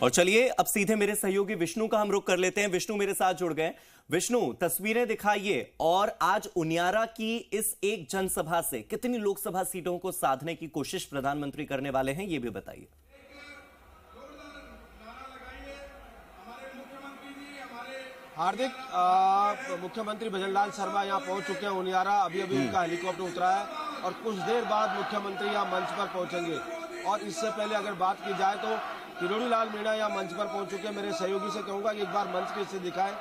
और चलिए अब सीधे मेरे सहयोगी विष्णु का हम रुख कर लेते हैं। विष्णु मेरे साथ जुड़ गए। विष्णु, तस्वीरें दिखाइए और आज उनियारा की इस एक जनसभा से कितनी लोकसभा सीटों को साधने की कोशिश प्रधानमंत्री करने वाले हैं, ये भी बताइए। हार्दिक, मुख्यमंत्री भजनलाल शर्मा यहाँ पहुंच चुके हैं उनियारा। अभी उनका हेलीकॉप्टर उतरा है और कुछ देर बाद मुख्यमंत्री यहाँ मंच पर पहुंचेंगे। और इससे पहले अगर बात की जाए तो किरोड़ी लाल मीणा यहाँ मंच पर पहुंच चुके हैं। मेरे सहयोगी से कहूँगा कि एक बार मंच के इससे दिखाएं।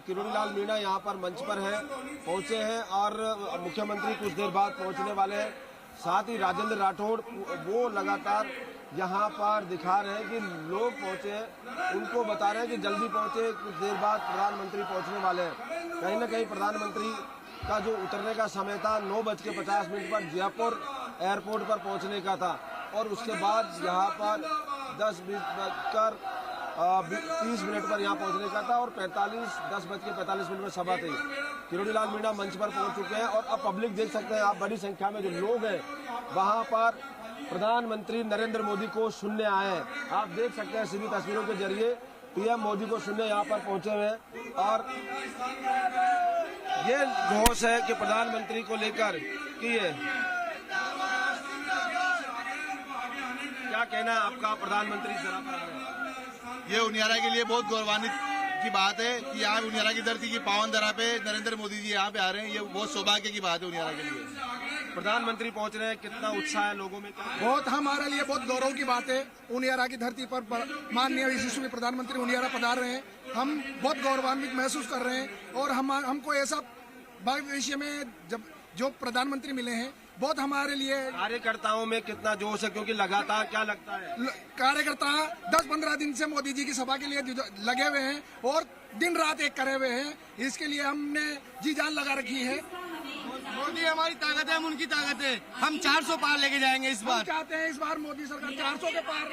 किरोड़ी लाल मीणा यहाँ पर मंच पर है, पहुंचे हैं और मुख्यमंत्री कुछ देर बाद पहुंचने वाले हैं। साथ ही राजेंद्र राठौड़ वो लगातार यहाँ पर दिखा रहे हैं कि लोग पहुंचे हैं, उनको बता रहे हैं कि जल्दी पहुंचे, कुछ देर बाद प्रधानमंत्री पहुंचने वाले हैं। कहीं ना कहीं प्रधानमंत्री का जो उतरने का समय था 9:50 पर जयपुर एयरपोर्ट पर पहुंचने का था और उसके बाद यहाँ पर 10:30 पर यहाँ पहुंचने का था और 10:45 में सभा थी। किरोड़ी लाल मीणा मंच पर पहुंच चुके हैं और अब पब्लिक देख सकते हैं आप, बड़ी संख्या में जो लोग हैं वहां पर प्रधानमंत्री नरेंद्र मोदी को सुनने आए हैं। आप देख सकते हैं सीधी तस्वीरों के जरिए पीएम मोदी को सुनने यहाँ पर पहुंचे हुए हैं और ये जोश है कि प्रधानमंत्री को लेकर कि क्या कहना है आपका प्रधानमंत्री जरा पर आ रहे हैं। ये उनियारा के लिए बहुत गौरवान्वित की बात है कि यहाँ उनियारा की धरती की पावन धरा पे नरेंद्र मोदी जी यहाँ पे आ रहे हैं। ये बहुत सौभाग्य की बात है उनियारा के लिए। प्रधानमंत्री पहुंच रहे हैं, कितना उत्साह है लोगों में। बहुत हमारे लिए बहुत गौरव की बात है। उनियारा की धरती पर माननीय यशस्वी प्रधानमंत्री उनियारा पधार रहे हैं। हम बहुत गौरवान्वित महसूस कर रहे हैं और हमको ऐसा भविष्य में जब जो प्रधानमंत्री मिले हैं बहुत हमारे लिए। कार्यकर्ताओं में कितना जोश है, क्योंकि लगातार क्या लगता है कार्यकर्ता 10-15 दिन से मोदी जी की सभा के लिए लगे हुए हैं और दिन रात एक करे हुए हैं। इसके लिए हमने जी जान लगा रखी है। मोदी हमारी ताकत है, हम उनकी ताकत है। हम 400 पार लेके जाएंगे इस बार। हम चाहते हैं इस बार मोदी सरकार 400 के पार।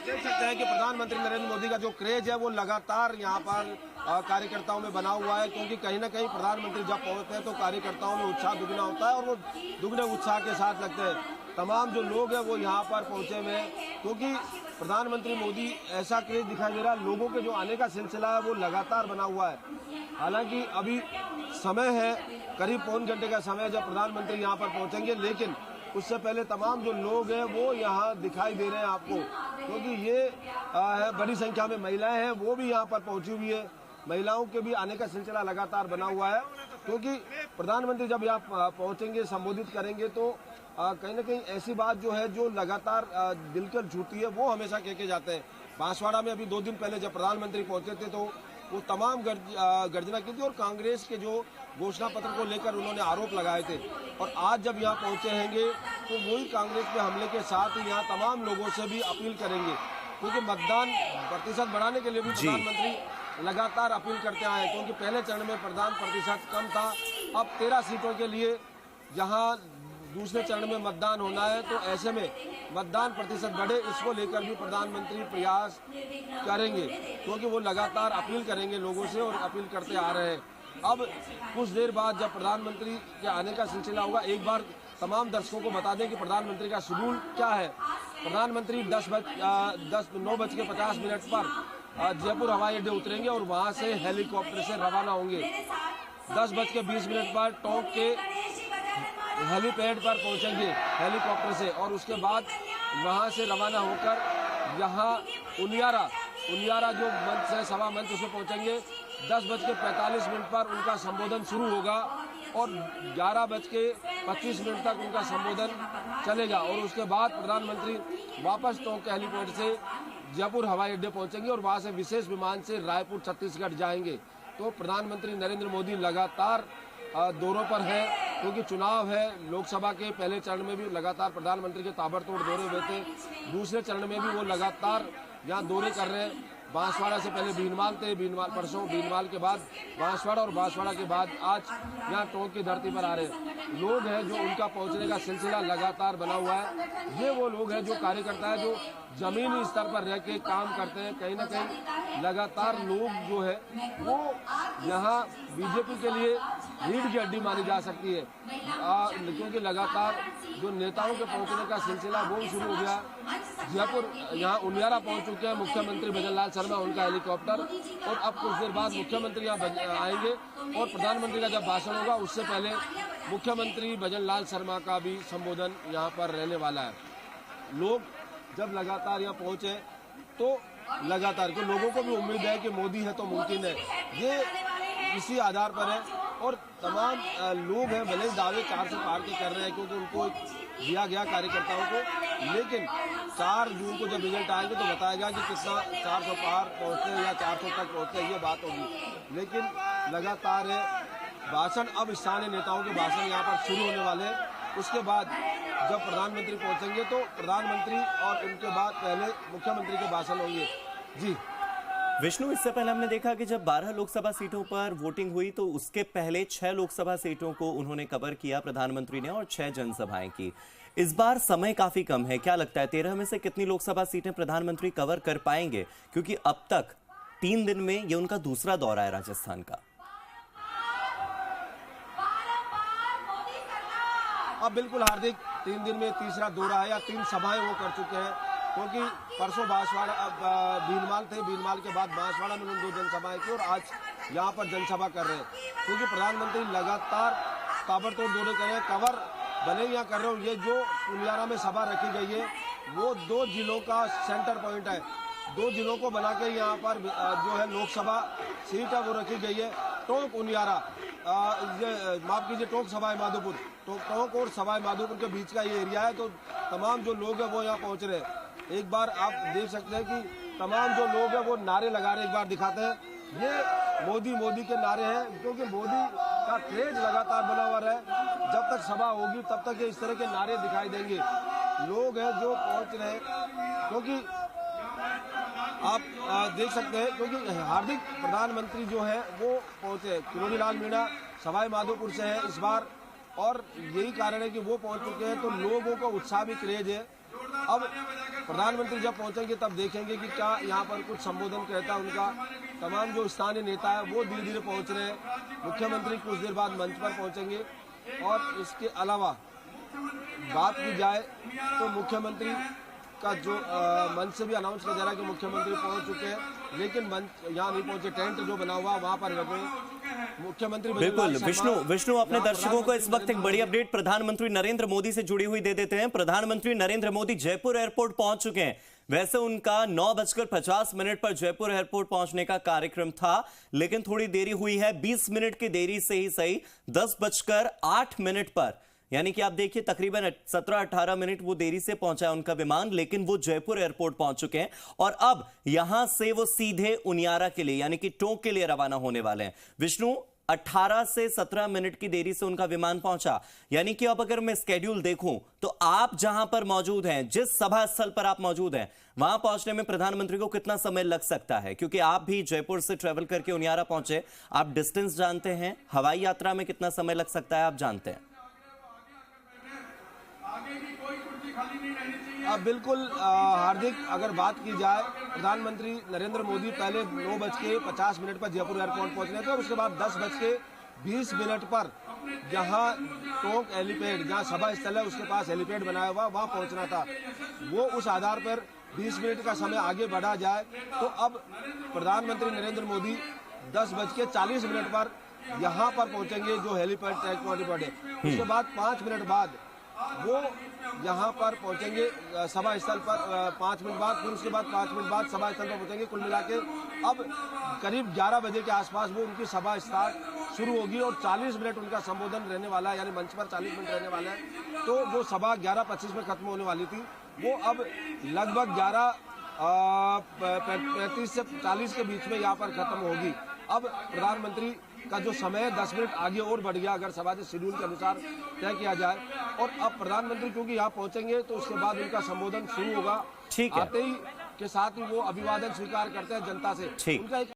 देख सकते हैं कि प्रधानमंत्री नरेंद्र मोदी का जो क्रेज है वो लगातार यहाँ पर कार्यकर्ताओं में बना हुआ है, क्योंकि कहीं ना कहीं प्रधानमंत्री जब पहुंचते हैं तो कार्यकर्ताओं में उत्साह दुगना होता है और वो दुगने उत्साह के साथ लगते हैं। तमाम जो लोग हैं वो यहाँ पर पहुंचे हुए हैं, क्योंकि प्रधानमंत्री मोदी ऐसा क्रेज दिखाई दे रहा है। लोगों के जो आने का सिलसिला है वो लगातार बना हुआ है। हालांकि अभी समय है, करीब पौन घंटे का समय जब प्रधानमंत्री यहाँ पर पहुंचेंगे, लेकिन उससे पहले तमाम जो लोग हैं वो यहाँ दिखाई दे रहे हैं आपको, क्योंकि ये बड़ी संख्या में महिलाएं हैं वो भी यहाँ पर पहुंची हुई है। महिलाओं के भी आने का सिलसिला लगातार बना हुआ है, क्योंकि प्रधानमंत्री जब यहाँ पहुंचेंगे, संबोधित करेंगे तो कहीं ना कहीं ऐसी बात जो है जो लगातार दिल कर छूती है वो हमेशा कह के जाते हैं। बांसवाड़ा में अभी 2 दिन पहले जब प्रधानमंत्री पहुंचे थे तो वो तमाम गर्जना की थी और कांग्रेस के जो घोषणा पत्र को लेकर उन्होंने आरोप लगाए थे। और आज जब यहाँ पहुंचे हैंगे तो वही कांग्रेस पे हमले के साथ ही यहाँ तमाम लोगों से भी अपील करेंगे, क्योंकि मतदान प्रतिशत बढ़ाने के लिए भी प्रधानमंत्री लगातार अपील करते आए, क्योंकि पहले चरण में मतदान प्रतिशत कम था। अब 13 सीटों के लिए यहाँ दूसरे चरण में मतदान होना है, तो ऐसे में मतदान प्रतिशत बढ़े, इसको लेकर भी प्रधानमंत्री प्रयास करेंगे, क्योंकि वो लगातार अपील करेंगे लोगों से और अपील करते आ रहे हैं। अब कुछ देर बाद जब प्रधानमंत्री के आने का सिलसिला होगा, एक बार तमाम दर्शकों को बता दें कि प्रधानमंत्री का शेड्यूल क्या है। प्रधानमंत्री 9:50 पर जयपुर हवाई अड्डे उतरेंगे और वहां से हेलीकॉप्टर से रवाना होंगे। 10:20 पर टोंक के हेलीपैड पर पहुंचेंगे हेलीकॉप्टर से और उसके बाद वहां से रवाना होकर यहाँ उनियारा जो मंच है, सभा मंच, उसमें पहुंचेंगे। 10:45 पर उनका संबोधन शुरू होगा और 11:25 तक उनका संबोधन चलेगा और उसके बाद प्रधानमंत्री वापस टोंक के हेलीपैड से जयपुर हवाई अड्डे पहुंचेंगे और वहां से विशेष विमान से रायपुर छत्तीसगढ़ जाएंगे। तो प्रधानमंत्री नरेंद्र मोदी लगातार दौरों पर है, क्योंकि चुनाव है। लोकसभा के पहले चरण में भी लगातार प्रधानमंत्री के ताबड़तोड़ दौरे हुए थे, दूसरे चरण में भी वो लगातार यहाँ दौरे कर रहे हैं। बांसवाड़ा से पहले भीनमाल थे, भीनमाल परसों, भीनमाल के बाद बांसवाड़ा और बांसवाड़ा के बाद आज यहाँ टोंक की धरती पर आ रहे लोग हैं जो उनका पहुंचने का सिलसिला लगातार बना हुआ है। ये वो लोग हैं जो कार्यकर्ता है जो जमीनी स्तर पर रह के काम करते हैं। कहीं ना कहीं लगातार लोग जो है वो यहाँ बीजेपी के लिए रीढ़ की हड्डी मानी जा सकती है, क्योंकि लगातार जो नेताओं के पहुंचने का सिलसिला वो शुरू हो गया। जयपुर यहाँ उनियारा पहुंच चुके हैं मुख्यमंत्री भजनलाल शर्मा, उनका हेलीकॉप्टर, और अब कुछ देर बाद मुख्यमंत्री यहाँ आएंगे और प्रधानमंत्री का जब भाषण होगा उससे पहले मुख्यमंत्री भजनलाल शर्मा का भी संबोधन यहाँ पर रहने वाला है। लोग जब लगातार यहाँ पहुंचे तो लगातार क्योंकि लोगों को भी उम्मीद है कि मोदी है तो मुमकिन है, ये इसी आधार पर है। और तमाम लोग हैं भले ही दावे 400 पार के कर रहे हैं क्योंकि उनको दिया गया कार्यकर्ताओं को, लेकिन 4 जून को जब रिजल्ट आएंगे तो बताएगा कि कितना 400 पार पहुंचते हैं या 400 तक पहुंचते हैं, ये बात होगी। लेकिन लगातार है भाषण, अब स्थानीय नेताओं के भाषण यहाँ पर शुरू होने वाले हैं। उसके बाद जब प्रधानमंत्री पहुंचेंगे तो प्रधानमंत्री और उनके बाद पहले मुख्यमंत्री के भाषण होंगे। जी विष्णु, इससे पहले हमने देखा कि जब 12 लोकसभा सीटों पर वोटिंग हुई तो उसके पहले 6 लोकसभा सीटों को उन्होंने कवर किया प्रधानमंत्री ने, और 6 जनसभाएं की। इस बार समय काफी कम है, क्या लगता है 13 में से कितनी लोकसभा सीटें प्रधानमंत्री कवर कर पाएंगे, क्योंकि अब तक 3 दिन में ये उनका दूसरा दौरा है राजस्थान का। अब बिल्कुल हार्दिक 3 दिन में तीसरा दौरा है या 3 सभाएं वो कर चुके हैं, क्योंकि परसों बांसवाड़ा भीनमाल थे, भीनमाल के बाद बांसवाड़ा में उन्होंने 2 जनसभाएं की और आज यहाँ पर जनसभा कर रहे हैं। क्योंकि प्रधानमंत्री लगातार ताबड़तोड़ दौरे कर रहे हैं, कवर भले यहाँ कर रहे हो। ये जो उनियारा में सभा रखी गई है वो 2 जिलों का सेंटर पॉइंट है, 2 जिलों को बना के यहाँ पर जो है लोकसभा सीट है वो रखी गई है। टोंक उनियारा, माफ कीजिए, टोंक सवाई माधोपुर, टोंक और सवाई माधोपुर के बीच का ये एरिया है। तो तमाम जो लोग हैं वो यहाँ पहुँच रहे हैं। एक बार आप देख सकते हैं कि तमाम जो लोग हैं वो नारे लगा रहे हैं, एक बार दिखाते हैं। ये मोदी मोदी के नारे हैं, क्योंकि मोदी का क्रेज लगातार बना हुआ है। जब तक सभा होगी तब तक ये इस तरह के नारे दिखाई देंगे। लोग हैं जो पहुंच रहे हैं, क्योंकि आप देख सकते हैं, क्योंकि हार्दिक प्रधानमंत्री जो है वो पहुंचे। किरोड़ी लाल मीणा सवाई माधोपुर से है इस बार, और यही कारण है कि वो पहुंच चुके हैं। तो लोगों को उत्साह भी क्रेज है। अब प्रधानमंत्री जब पहुंचेंगे तब देखेंगे कि क्या यहाँ पर कुछ संबोधन कहता है उनका। तमाम जो स्थानीय नेता है वो धीरे धीरे पहुंच रहे हैं। मुख्यमंत्री कुछ देर बाद मंच पर पहुंचेंगे। और इसके अलावा बात की जाए तो मुख्यमंत्री का जो मंच से भी अनाउंस किया जा रहा है कि मुख्यमंत्री पहुंच चुके हैं, लेकिन मंच यहाँ नहीं पहुंचे। टेंट जो बना हुआ वहां पर मुख्यमंत्री। बिल्कुल विष्णु अपने दर्शकों को इस वक्त एक बड़ी अपडेट प्रधानमंत्री नरेंद्र मोदी से जुड़ी हुई दे देते हैं। प्रधानमंत्री नरेंद्र मोदी जयपुर एयरपोर्ट पहुंच चुके हैं। वैसे उनका 9:50 पर जयपुर एयरपोर्ट पहुंचने का कार्यक्रम था, लेकिन थोड़ी देरी हुई है। 20 मिनट की देरी से ही सही 10:08 पर, यानी कि आप देखिए तकरीबन 17-18 मिनट वो देरी से पहुंचा है उनका विमान, लेकिन वो जयपुर एयरपोर्ट पहुंच चुके हैं। और अब यहां से वो सीधे उनियारा के लिए यानी कि टोंक के लिए रवाना होने वाले हैं। विष्णु, 18 से 17 मिनट की देरी से उनका विमान पहुंचा, यानी कि अब अगर मैं स्केड्यूल देखूं तो आप जहां पर मौजूद हैं, जिस सभा स्थल पर आप मौजूद हैं, वहां पहुंचने में प्रधानमंत्री को कितना समय लग सकता है? क्योंकि आप भी जयपुर से ट्रेवल करके उनियारा पहुंचे, आप डिस्टेंस जानते हैं, हवाई यात्रा में कितना समय लग सकता है आप जानते हैं। अब बिल्कुल हार्दिक, अगर बात की जाए, प्रधानमंत्री नरेंद्र मोदी पहले 9:50 पर जयपुर एयरपोर्ट पहुंचने थे और उसके बाद 10:20 पर जहां टोंक हेलीपैड, जहां सभा स्थल है उसके पास हेलीपैड बनाया हुआ, वहां पहुंचना था। वो उस आधार पर 20 मिनट का समय आगे बढ़ा जाए तो अब प्रधानमंत्री नरेंद्र मोदी 10:40 पर यहाँ पर पहुंचेंगे जो हेलीपैड ट्रैक है। उसके बाद 5 मिनट बाद वो यहाँ पर पहुंचेंगे सभा स्थल पर, 5 मिनट बाद, फिर उसके बाद 5 मिनट बाद सभा स्थल पर पहुंचेंगे। कुल मिला के अब करीब 11 बजे के आसपास वो उनकी सभा स्टार्ट शुरू होगी और 40 मिनट उनका संबोधन रहने वाला है, यानी मंच पर 40 मिनट रहने वाला है। तो जो सभा 11:25 में खत्म होने वाली थी वो अब लगभग 11:35 से 40 के बीच में यहाँ पर खत्म होगी। अब प्रधानमंत्री का जो समय है 10 मिनट आगे और बढ़ गया अगर सभा के शेड्यूल के अनुसार तय किया जाए। और अब प्रधानमंत्री क्योंकि यहाँ पहुंचेंगे तो उसके बाद उनका संबोधन शुरू होगा। ठीक है। आते ही के साथ ही वो अभिवादन स्वीकार करते हैं जनता से। ठीक। उनका एक